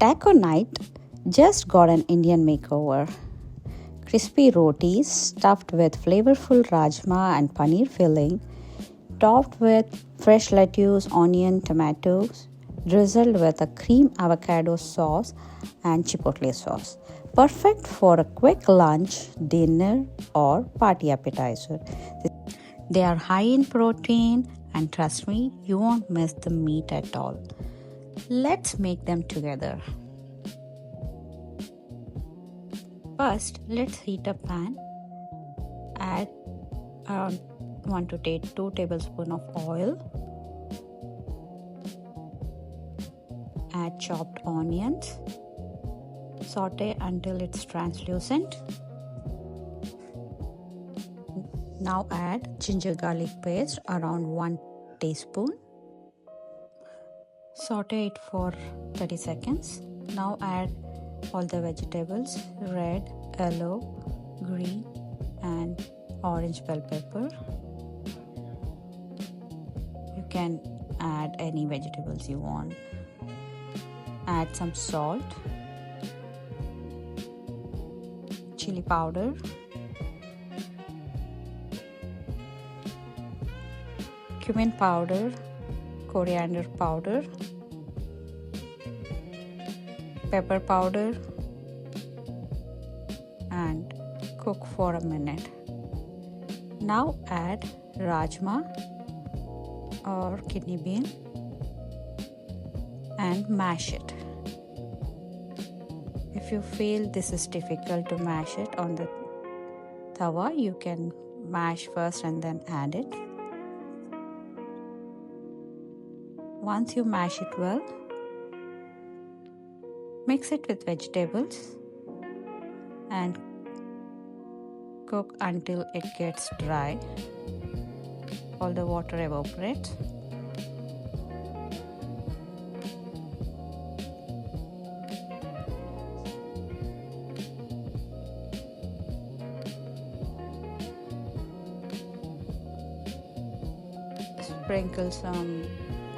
Taco night just got an Indian makeover. Crispy rotis stuffed with flavorful rajma and paneer filling, topped with fresh lettuce, onion, tomatoes, drizzled with a cream avocado sauce and chipotle sauce. Perfect for a quick lunch, dinner, or party appetizer. They are high in protein, and trust me, you won't miss the meat at all. Let's make them together. First, let's heat a pan. Add around 1 to 2 tablespoons of oil. Add chopped onions. Saute until it's translucent. Now add ginger garlic paste around 1 teaspoon. Saute it for 30 seconds. Now add all the vegetables: red, yellow, green and orange bell pepper. You can add any vegetables you want. Add some salt, chili powder, cumin powder, coriander powder, pepper powder, and cook for a minute. Now add rajma or kidney bean and mash it. If you feel this is difficult to mash it on the tawa, you can mash first and then add it. Once you mash it well, mix it with vegetables and cook until it gets dry. All the water evaporates. Sprinkle some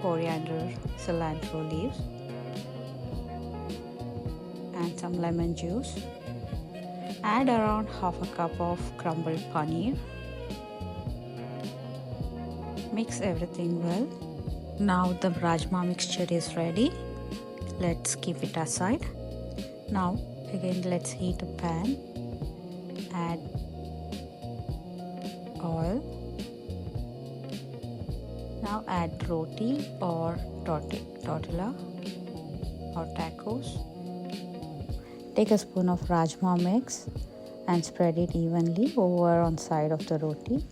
coriander, cilantro leaves and some lemon juice. Add around half a cup of crumbled paneer. Mix everything well. Now the rajma mixture is ready. Let's keep it aside. Now again let's heat a pan. Add oil. Now add roti or tortilla or tacos. Take a spoon of rajma mix and spread it evenly over on side of the roti.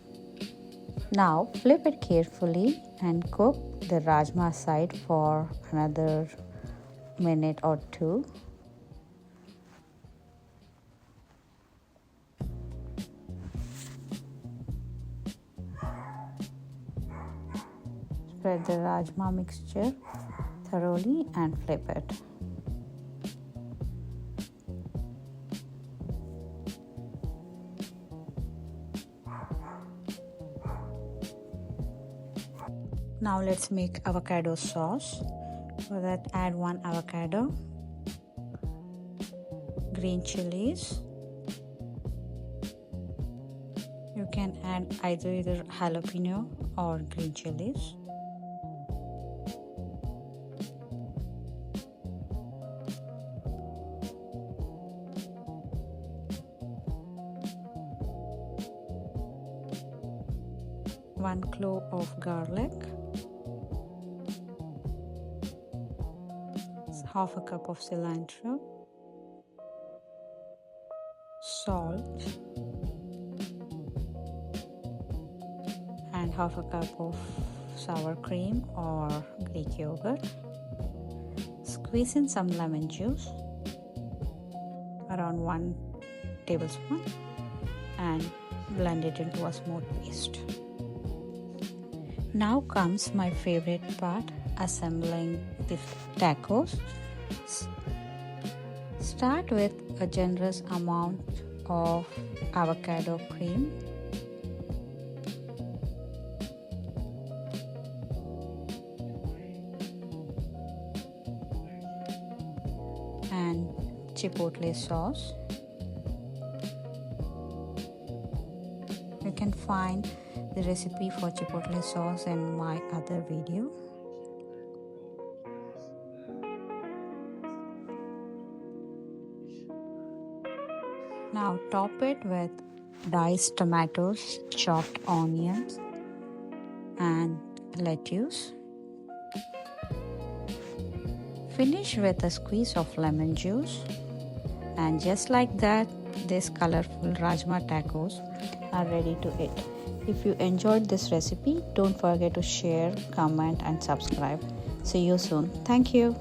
Now flip it carefully and cook the rajma side for another minute or two. Spread the rajma mixture thoroughly and flip it. Now let's make avocado sauce. For that, add 1 avocado, green chilies. You can add either jalapeno or green chilies. One clove of garlic, half a cup of cilantro, salt, and half a cup of sour cream or Greek yogurt. Squeeze in some lemon juice, around 1 tablespoon, and blend it into a smooth paste. Now comes my favorite part, assembling the tacos. Start with a generous amount of avocado cream. and chipotle sauce. You can find the recipe for chipotle sauce in my other video. Now top it with diced tomatoes, chopped onions and lettuce. Finish with a squeeze of lemon juice, and just like that, these colorful Rajma tacos are ready to eat. If you enjoyed this recipe, don't forget to share, comment and subscribe. See you soon. Thank you.